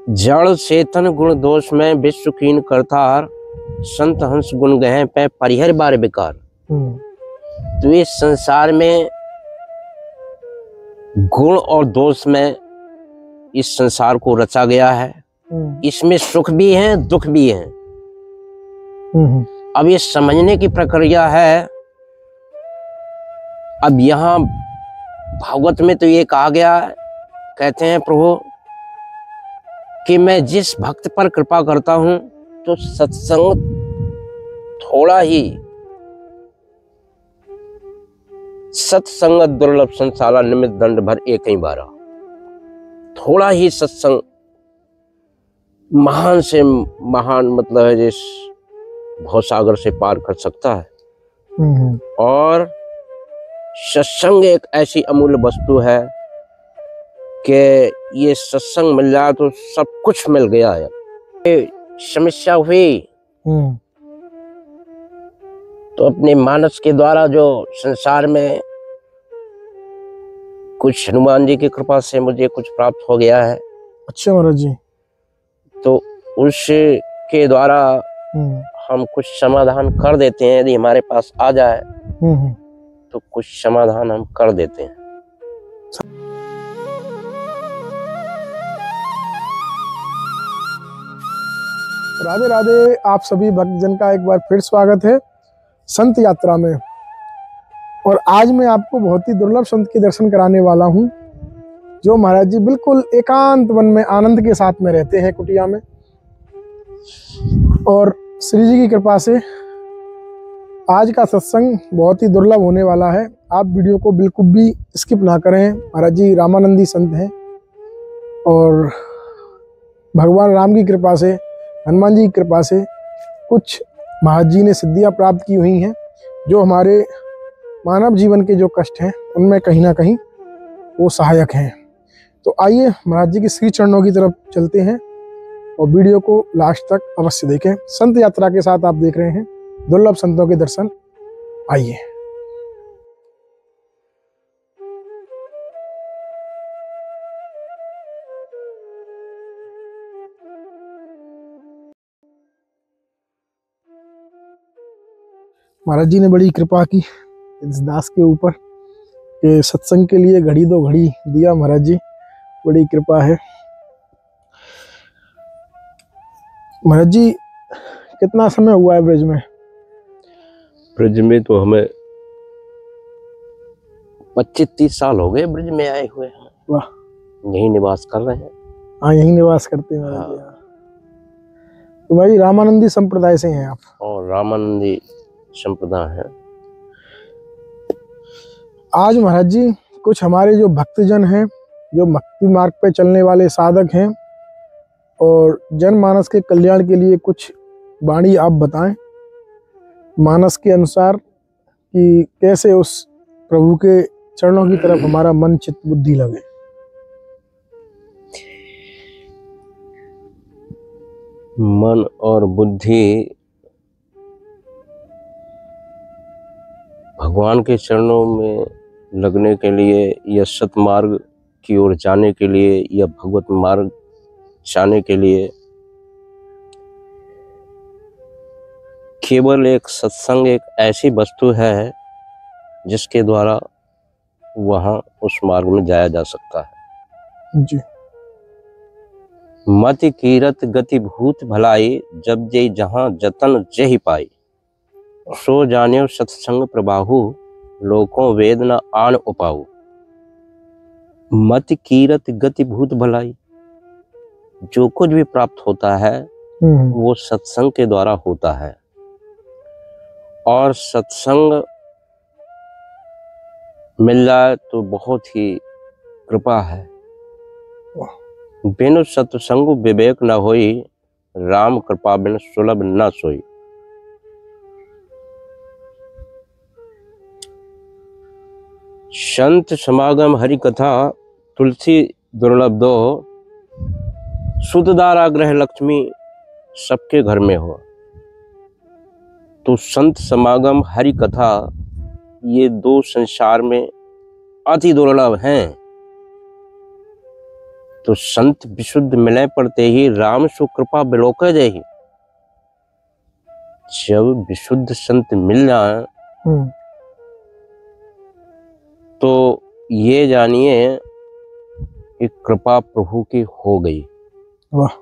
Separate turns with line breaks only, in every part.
जड़ चेतन गुण दोष में विश्व कीन करतार, संत हंस गुण गहे पे परिहर बार बेकार। तो इस संसार में गुण और दोष में इस संसार को रचा गया है। इसमें सुख भी है, दुख भी है। अब ये समझने की प्रक्रिया है। अब यहाँ भागवत में तो ये कहा गया है, कहते हैं प्रभु कि मैं जिस भक्त पर कृपा करता हूं तो सत्संग थोड़ा ही, सत्संग दुर्लभ संसारा निमित्त दंड भर एक ही बारा। थोड़ा ही सत्संग महान से महान मतलब है जिस भवसागर से पार कर सकता है। और सत्संग एक ऐसी अमूल्य वस्तु है कि ये सत्संग मिल जाए तो सब कुछ मिल गया है। समस्या हुई तो अपने मानस के द्वारा जो संसार में कुछ हनुमान जी की कृपा से मुझे कुछ प्राप्त हो गया है।
अच्छा महाराज जी।
तो उसके द्वारा हम कुछ समाधान कर देते हैं। यदि हमारे पास आ जाए तो कुछ समाधान हम कर देते हैं।
राधे राधे। आप सभी भक्तजन का एक बार फिर स्वागत है संत यात्रा में। और आज मैं आपको बहुत ही दुर्लभ संत के दर्शन कराने वाला हूं, जो महाराज जी बिल्कुल एकांत वन में आनंद के साथ में रहते हैं कुटिया में। और श्री जी की कृपा से आज का सत्संग बहुत ही दुर्लभ होने वाला है। आप वीडियो को बिल्कुल भी स्किप ना करें। महाराज जी रामानंदी संत हैं और भगवान राम की कृपा से, हनुमान जी की कृपा से कुछ महाराज जी ने सिद्धियां प्राप्त की हुई हैं, जो हमारे मानव जीवन के जो कष्ट हैं उनमें कहीं ना कहीं वो सहायक हैं। तो आइए महाराज जी के श्री चरणों की तरफ चलते हैं और वीडियो को लास्ट तक अवश्य देखें। संत यात्रा के साथ आप देख रहे हैं दुर्लभ संतों के दर्शन। आइए। महाराज जी ने बड़ी कृपा की इस दास के ऊपर कि सत्संग के लिए घड़ी दो घड़ी दिया। महाराज जी बड़ी कृपा है। महाराज जी कितना समय हुआ है ब्रज में?
ब्रज में तो हमें 25-30 साल हो गए ब्रज में आए हुए हैं।
वाह।
यहीं निवास कर रहे हैं।
हाँ, यहीं निवास करते हैं महाराज जी। तो महाराज जी रामानंदी संप्रदाय से हैं आप?
और रामानंदी संप्रदाय है।
आज महाराज जी कुछ हमारे जो भक्तजन हैं, जो भक्ति मार्ग पे चलने वाले साधक हैं और जनमानस के कल्याण के लिए कुछ वाणी आप बताएं मानस के अनुसार कि कैसे उस प्रभु के चरणों की तरफ हमारा मन चित्त बुद्धि लगे।
मन और बुद्धि भगवान के चरणों में लगने के लिए या सतमार्ग की ओर जाने के लिए या भगवत मार्ग जाने के लिए केवल एक सत्संग एक ऐसी वस्तु है जिसके द्वारा वहां उस मार्ग में जाया जा सकता है
जी।
मति कीरत गति भूत भलाई, जब जय जहां जतन जही पाई। सो जाने सत्संग प्रबाहु, लोकों वेद न आन उपाऊ। मति कीरत गति भूत भलाई, जो कुछ भी प्राप्त होता है वो सत्संग के द्वारा होता है। और सत्संग मिल जाए तो बहुत ही कृपा है। बिनु सत्संग विवेक न होई, राम कृपा बिन सुलभ न सोई। संत समागम हरि कथा, तुलसी दुर्लभ दो। सुतदारा ग्रह लक्ष्मी सबके घर में हो। तो संत समागम हरि कथा ये दो संसार में अति दुर्लभ हैं। तो संत विशुद्ध मिले पड़ते ही राम सुकृपा बिलोक जही। जब विशुद्ध संत मिल जाए तो ये जानिए कि कृपा प्रभु की हो गई।
वाह।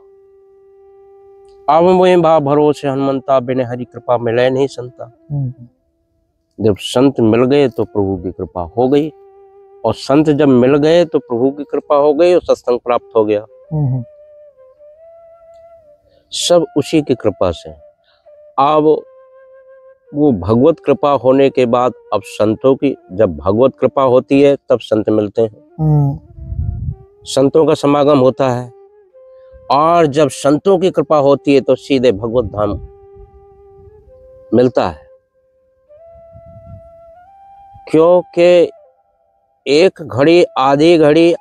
अब मोहि भा भरोसे हनुमंता, बिन हरि कृपा मिले नहीं संता। जब संत मिल गए तो प्रभु की कृपा हो गई, और संत जब मिल गए तो प्रभु की कृपा हो गई और सत्संग प्राप्त हो गया। सब उसी की कृपा से। अब वो भगवत कृपा होने के बाद अब संतों की, जब भगवत कृपा होती है तब संत मिलते हैं, संतों का समागम होता है। और जब संतों की कृपा होती है तो सीधे भगवत धाम मिलता है। क्योंकि एक घड़ी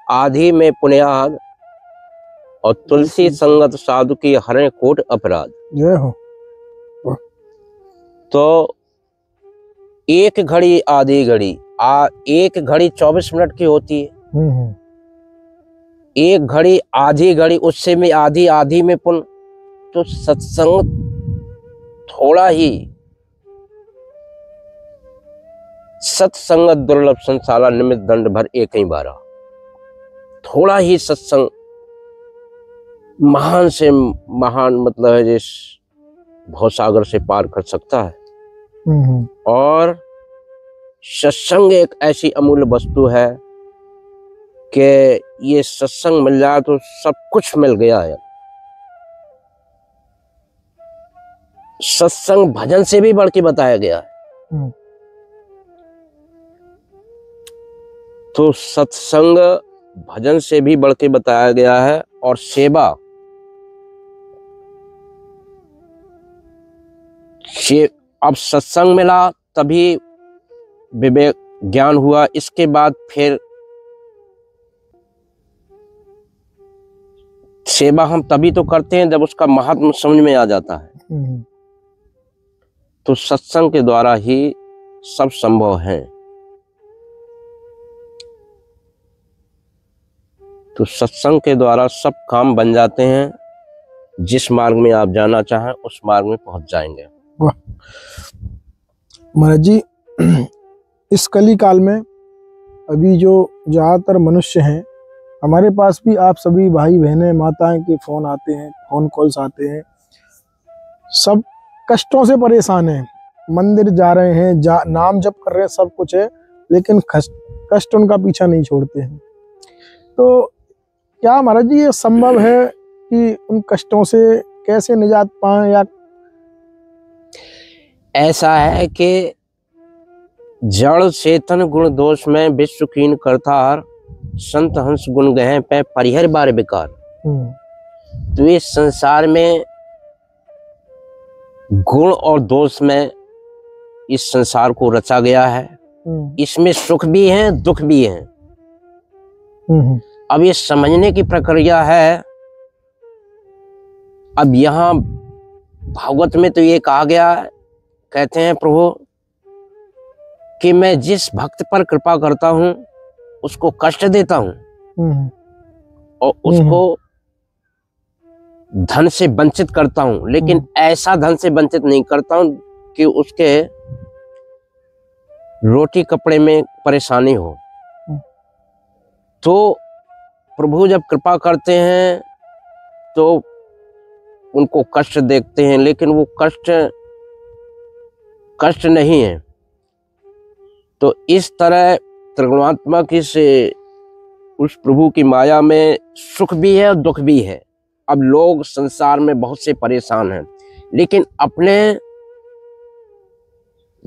आधी में पुण्याद, और तुलसी संगत साधु की हरें कोट अपराध।
जय हो।
तो एक घड़ी आधी घड़ी, एक घड़ी 24 मिनट की होती है, एक घड़ी आधी घड़ी, उससे में आधी में पुण्य। तो सत्संग थोड़ा ही, सत्संग दुर्लभ संसारा निमित्त दंड भर एक ही बारा। थोड़ा ही सत्संग महान से महान मतलब है जिस भवसागर से पार कर सकता है। और सत्संग एक ऐसी अमूल्य वस्तु है कि ये सत्संग मिल जाए तो सब कुछ मिल गया है। सत्संग भजन से भी बढ़ के बताया गया है। तो सत्संग भजन से भी बढ़ के बताया गया है। और सेवा, अब सत्संग मिला तभी विवेक ज्ञान हुआ। इसके बाद फिर सेवा हम तभी तो करते हैं जब उसका महात्म समझ में आ जाता है। तो सत्संग के द्वारा ही सब संभव है। तो सत्संग के द्वारा सब काम बन जाते हैं। जिस मार्ग में आप जाना चाहें उस मार्ग में पहुंच जाएंगे।
वाह महाराज जी, इस कली काल में अभी जो ज्यादातर मनुष्य हैं, हमारे पास भी आप सभी भाई बहनें माताएं के फोन आते हैं, फोन कॉल्स आते हैं, सब कष्टों से परेशान हैं। मंदिर जा रहे हैं, नाम जप कर रहे हैं, सब कुछ है, लेकिन कष्ट उनका पीछा नहीं छोड़ते हैं। तो क्या महाराज जी ये संभव है कि उन कष्टों से कैसे निजात पाएं? या
ऐसा है कि जड़ चेतन गुण दोष में विश्व कीन करतार, संत हंस गुण गहे पे परिहर बार विकार। तो इस संसार में गुण और दोष में इस संसार को रचा गया है। इसमें सुख भी है, दुख भी है। अब ये समझने की प्रक्रिया है। अब यहाँ भागवत में तो ये कहा गया है, कहते हैं प्रभु कि मैं जिस भक्त पर कृपा करता हूं उसको कष्ट देता हूं और उसको धन से वंचित करता हूं, लेकिन ऐसा धन से वंचित नहीं करता हूं कि उसके रोटी कपड़े में परेशानी हो। तो प्रभु जब कृपा करते हैं तो उनको कष्ट देखते हैं, लेकिन वो कष्ट नहीं है। तो इस तरह त्रिगुणात्मक से उस प्रभु की माया में सुख भी है और दुख भी है। अब लोग संसार में बहुत से परेशान हैं, लेकिन अपने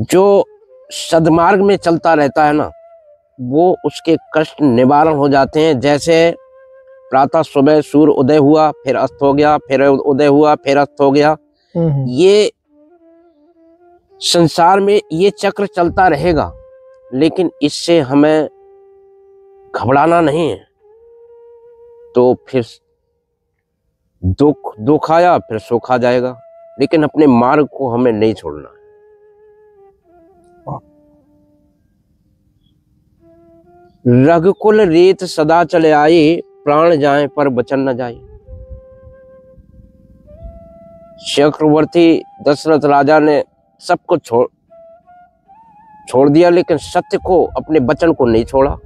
जो सद्मार्ग में चलता रहता है ना, वो उसके कष्ट निवारण हो जाते हैं। जैसे प्रातः सुबह सूर्य उदय हुआ, फिर अस्त हो गया, फिर उदय हुआ, फिर अस्त हो गया। ये संसार में ये चक्र चलता रहेगा, लेकिन इससे हमें घबराना नहीं है। तो फिर दुख आया फिर सुख आ जाएगा, लेकिन अपने मार्ग को हमें नहीं छोड़ना है। रघुकुल रीत सदा चले आई, प्राण जाए पर वचन न जाए। चक्रवर्ती दशरथ राजा ने सब कुछ छोड़ दिया, लेकिन सत्य को, अपने वचन को नहीं छोड़ा।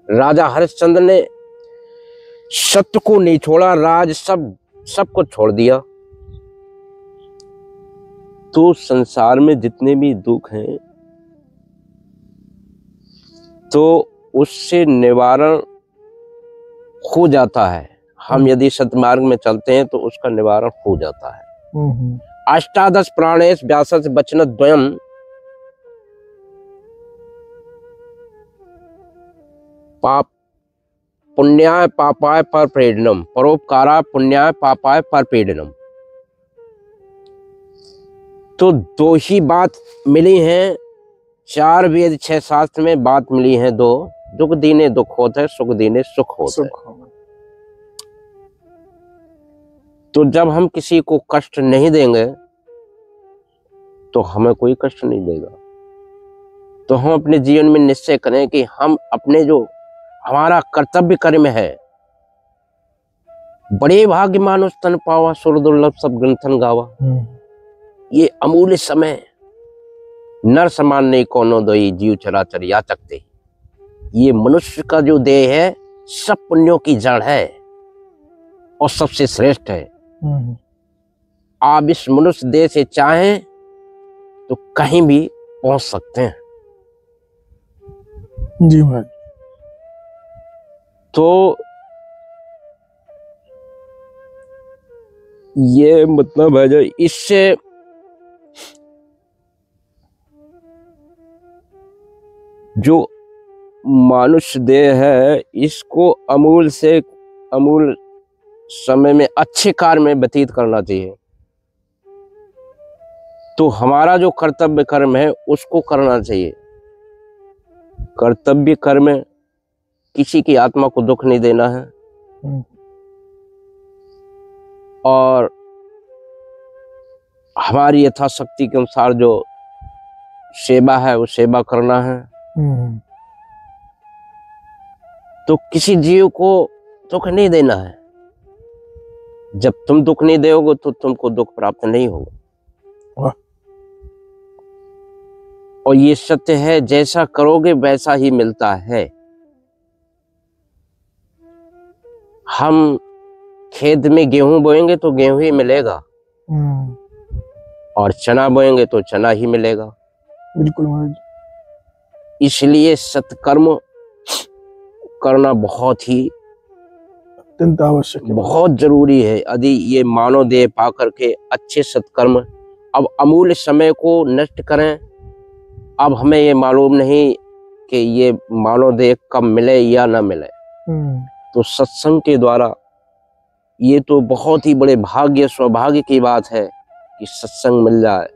राजा हरिश्चंद्र ने सत्य को नहीं छोड़ा, राज सब कुछ छोड़ दिया। तो संसार में जितने भी दुख हैं, तो उससे निवारण हो जाता है। हम यदि सतमार्ग में चलते हैं तो उसका निवारण हो जाता है। अष्टादश प्राणेश व्यासस्य वचन द्वयम् पाप पुण्याय पापाय पर प्रेरणम, परोपकाराय पुण्याय पापाय पर प्रेरणम। तो दो ही बात मिली हैं, 4 वेद 6 शास्त्र में बात मिली है दो। दुख दीने दुख होता है, सुख दीने सुख होता है। तो जब हम किसी को कष्ट नहीं देंगे तो हमें कोई कष्ट नहीं देगा। तो हम अपने जीवन में निश्चय करें कि हम अपने जो हमारा कर्तव्य कर्म है, बड़े भाग्य मानुष तन पावा, सुर दुर्लभ सब ग्रंथन गावा। ये अमूल्य समय नर समान नहीं कोनो दोई, जीव चराचर याचक दे। ये मनुष्य का जो देह है सब पुण्यों की जड़ है और सबसे श्रेष्ठ है। आप इस मनुष्य देह से चाहें तो कहीं भी पहुंच सकते हैं।
जी महाराज।
तो ये मतलब है जो इससे जो मानुष देह है, इसको अमूल से अमूल समय में अच्छे कार्य में व्यतीत करना चाहिए। तो हमारा जो कर्तव्य कर्म है उसको करना चाहिए। कर्तव्य कर्म किसी की आत्मा को दुख नहीं देना है और हमारी यथाशक्ति के अनुसार जो सेवा है वो सेवा करना है। तो किसी जीव को दुख नहीं देना है। जब तुम दुख नहीं दोगे तो तुमको दुख प्राप्त नहीं होगा। और ये सत्य है, जैसा करोगे वैसा ही मिलता है। हम खेत में गेहूं बोएंगे तो गेहूं ही मिलेगा और चना बोएंगे तो चना ही मिलेगा।
बिल्कुल महाराज।
इसलिए सत्कर्म करना बहुत ही
अत्यंत आवश्यक है,
बहुत जरूरी है। यदि ये मानव देह पा करके अच्छे सत्कर्म अब अमूल्य समय को नष्ट करें, अब हमें ये मालूम नहीं कि ये मानव देह कब मिले या ना मिले। तो सत्संग के द्वारा ये तो बहुत ही बड़े भाग्य सौभाग्य की बात है कि सत्संग मिल जाए।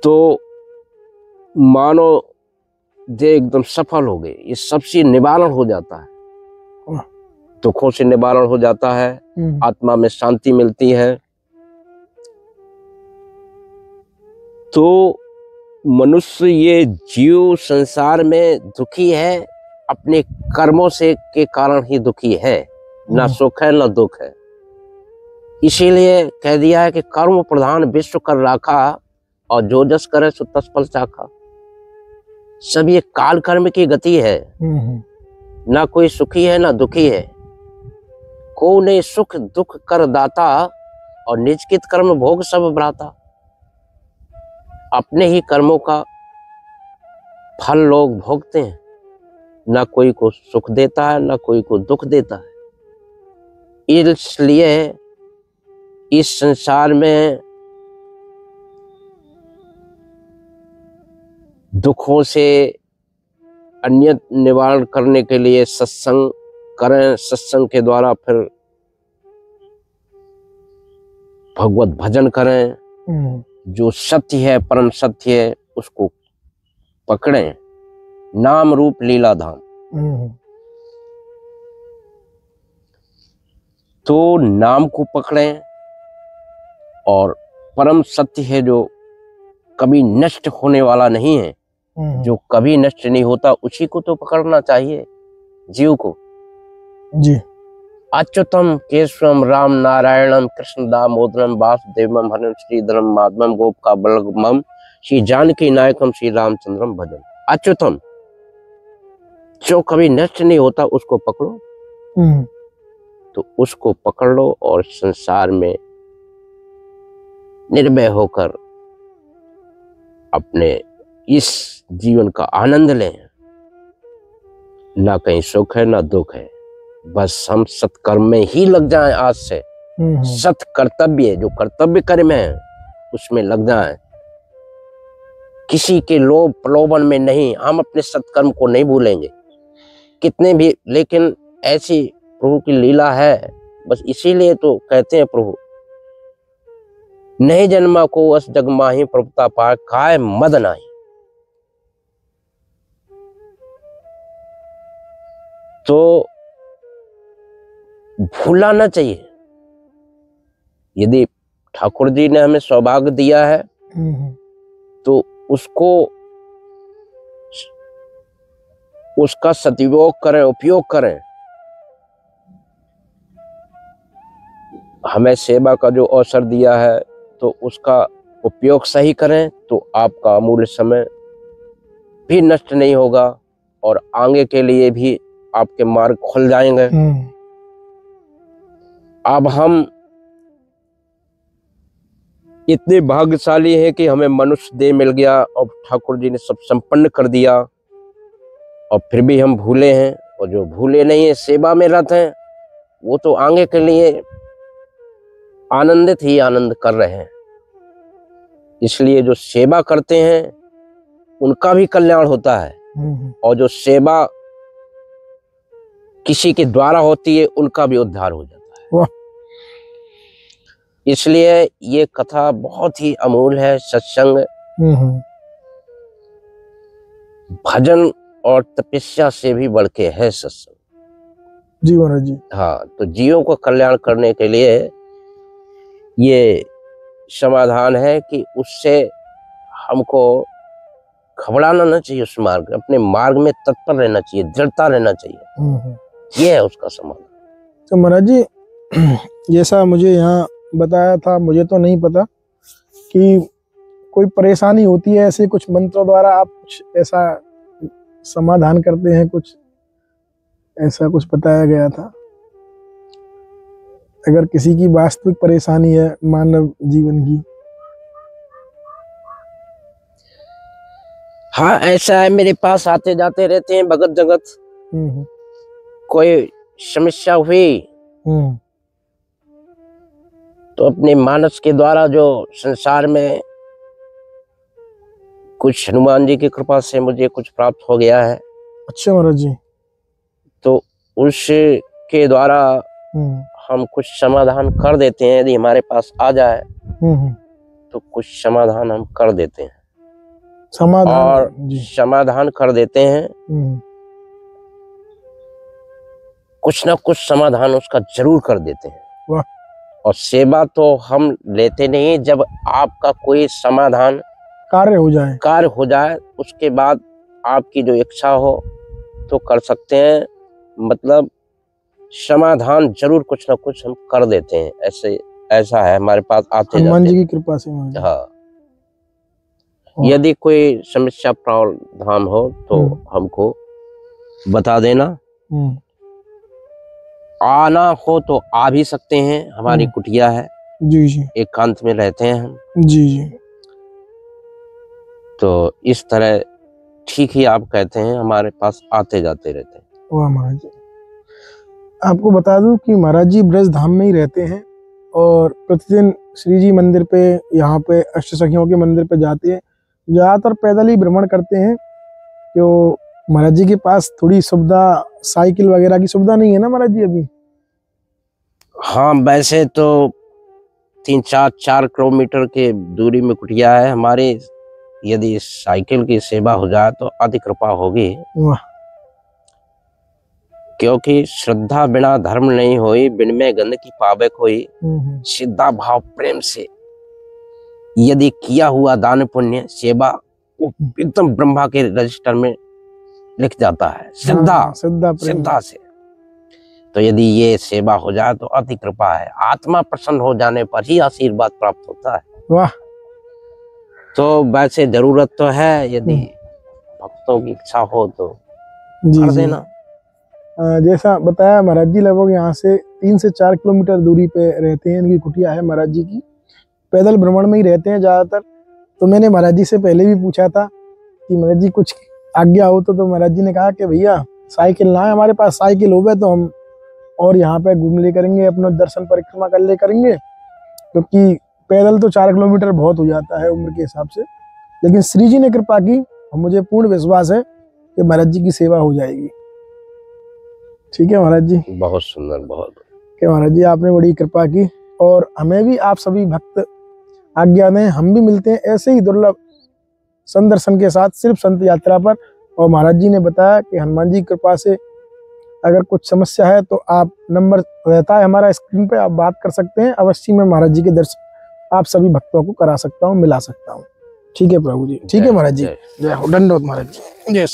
तो मानव देह एकदम सफल हो गए, ये सबसे निवारण हो जाता है, दुखों से निवारण हो जाता है, आत्मा में शांति मिलती है। तो मनुष्य ये जीव संसार में दुखी है, अपने कर्मों से के कारण ही दुखी है। ना सुख है ना दुख है। इसीलिए कह दिया है कि कर्म प्रधान विश्व कर राखा और जो जस करे सो तस फल चाखा। सब ये काल कर्म की गति है। ना कोई सुखी है ना दुखी है। को ने सुख दुख कर दाता और निज कित कर्म भोग सब भ्राता। अपने ही कर्मों का फल लोग भोगते हैं। ना कोई को सुख देता है ना कोई को दुख देता है। इसलिए इस संसार में दुखों से अन्य निवारण करने के लिए सत्संग करें। सत्संग के द्वारा फिर भगवत भजन करें। जो सत्य है, परम सत्य है, उसको पकड़ें। नाम रूप लीला धाम। तो नाम को पकड़ें और परम सत्य है जो कभी नष्ट होने वाला नहीं है, जो कभी नष्ट नहीं होता, उसी को तो पकड़ना चाहिए जीव को।
जी।
अच्युतम केशवम राम नारायणम कृष्ण दामोदरम वासुदेवम हरम श्रीधरम माधवम गोपका बलगमम श्री जानकी नायकम श्री रामचंद्रम भजन। अच्युतम, जो कभी नष्ट नहीं होता, उसको पकड़ो। तो उसको पकड़ लो और संसार में निर्भय होकर अपने इस जीवन का आनंद लें। ना कहीं सुख है ना दुख है, बस हम सत्कर्म में ही लग जाएं आज से। सत कर्तव्य, जो कर्तव्य कर्म है, उसमें लग जाएं। किसी के लोभ प्रलोभन में नहीं। हम अपने सत्कर्म को नहीं भूलेंगे कितने भी, लेकिन ऐसी प्रभु की लीला है। बस इसीलिए तो कहते हैं प्रभु नहीं जन्मा को अस जग माही प्रभुता पाए काय मद नाही। तो भूलना न चाहिए। यदि ठाकुर जी ने हमें सौभाग्य दिया है तो उसको, उसका सदुपयोग करें, उपयोग करें। हमें सेवा का जो अवसर दिया है तो उसका उपयोग सही करें, तो आपका अमूल्य समय भी नष्ट नहीं होगा और आगे के लिए भी आपके मार्ग खुल जाएंगे। अब हम इतने भाग्यशाली हैं कि हमें मनुष्य देह मिल गया और ठाकुर जी ने सब संपन्न कर दिया, और फिर भी हम भूले हैं। और जो भूले नहीं है, सेवा में रत हैं, वो तो आगे के लिए आनंदित ही आनंद कर रहे हैं। इसलिए जो सेवा करते हैं उनका भी कल्याण होता है, और जो सेवा किसी के द्वारा होती है उनका भी उद्धार हो जाता है। इसलिए ये कथा बहुत ही अमूल्य है। सत्संग, भजन और तपस्या से भी बढ़ के है सत्संग।
जी महाराज जी।
हाँ, तो जीवों को कल्याण करने के लिए ये समाधान है कि उससे हमको घबराना न चाहिए। उस मार्ग, अपने मार्ग में तत्पर रहना चाहिए, दृढ़ता रहना चाहिए। ये है उसका समाधान।
तो महाराज जी, जैसा मुझे यहाँ बताया था, मुझे तो नहीं पता कि कोई परेशानी होती है, ऐसे कुछ मंत्रों द्वारा आप कुछ ऐसा समाधान करते हैं, कुछ ऐसा कुछ बताया गया था। अगर किसी की वास्तविक परेशानी है मानव जीवन की।
हाँ, ऐसा है। मेरे पास आते जाते रहते हैं भगत जगत। कोई समस्या हुई तो अपने मानस के द्वारा जो संसार में कुछ हनुमान जी की कृपा से मुझे कुछ प्राप्त हो गया है।
अच्छा महाराज जी।
तो उसके द्वारा हम कुछ समाधान कर देते हैं। यदि हमारे पास आ जाए तो कुछ समाधान हम कर देते हैं, समाधान कर देते हैं। कुछ ना कुछ समाधान उसका जरूर कर देते हैं। और सेवा तो हम लेते नहीं, जब आपका कोई समाधान कार्य हो जाए उसके बाद आपकी जो इच्छा हो तो कर सकते हैं। मतलब समाधान जरूर कुछ ना कुछ हम कर देते हैं। ऐसा है हमारे पास आते जाते।
हनुमान जी की कृपा से।
हाँ, यदि कोई समस्या प्रावधान हो तो हमको बता देना। आना हो तो आ भी सकते हैं। हमारी कुटिया है।
जी जी।
एकांत में रहते हैं हम।
जी जी।
तो इस तरह ठीक ही आप कहते हैं, हमारे पास आते जाते रहते हैं।
वाह महाराज जी। आपको बता दूं कि महाराज जी ब्रज धाम में ही रहते हैं और प्रतिदिन श्री जी मंदिर पे, यहाँ पे अष्ट सखियों के मंदिर पे जाते हैं। ज्यादातर पैदल ही भ्रमण करते हैं। तो महाराज जी के पास थोड़ी सुविधा, साइकिल वगैरह की सुविधा नहीं है ना महाराज जी अभी?
हाँ, वैसे तो 3-4 किलोमीटर के दूरी में कुटिया है हमारी। यदि साइकिल की सेवा हो जाए तो अति कृपा होगी। क्योंकि श्रद्धा बिना धर्म नहीं होई, बिन में गंध की पावे कोई। श्रद्धा भाव प्रेम से यदि किया हुआ दान पुण्य सेवा वो एकदम ब्रह्मा के रजिस्टर में लिख जाता है, श्रद्धा से। तो यदि ये सेवा हो जाए तो अति कृपा है, आत्मा प्रसन्न हो जाने पर ही आशीर्वाद प्राप्त होता है।
वाह।
तो वैसे जरूरत तो है, यदि भक्तों की इच्छा हो तो कर देना।
जैसा बताया महाराज जी, लगभग यहाँ से 3 से 4 किलोमीटर दूरी पे रहते हैं, इनकी कुटिया है महाराज जी की। पैदल भ्रमण में ही रहते हैं ज्यादातर। तो मैंने महाराज जी से पहले भी पूछा था कि महाराज जी कुछ आज्ञा हो तो महाराज जी ने कहा कि भैया साइकिल ना है हमारे पास, साइकिल हो तो हम और यहाँ पे घूम ले करेंगे, अपना दर्शन परिक्रमा कर ले करेंगे, क्योंकि पैदल तो 4 किलोमीटर बहुत हो जाता है उम्र के हिसाब से। लेकिन श्री जी ने कृपा की और मुझे पूर्ण विश्वास है कि महाराज जी की सेवा हो जाएगी। ठीक है महाराज जी,
बहुत सुंदर, बहुत
महाराज जी आपने बड़ी कृपा की, और हमें भी आप सभी भक्त आज्ञा दें, हम भी मिलते हैं ऐसे ही दुर्लभ संत दर्शन के साथ, सिर्फ संत यात्रा पर। और महाराज जी ने बताया कि हनुमान जी की कृपा से अगर कुछ समस्या है तो आप नंबर रहता है हमारा स्क्रीन पे, आप बात कर सकते हैं। अवश्य मैं महाराज जी के दर्शन आप सभी भक्तों को करा सकता हूँ, मिला सकता हूँ। ठीक है प्रभु जी, ठीक है महाराज जी, जय हो। दंडवत महाराज जी, जय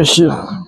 श्री राम।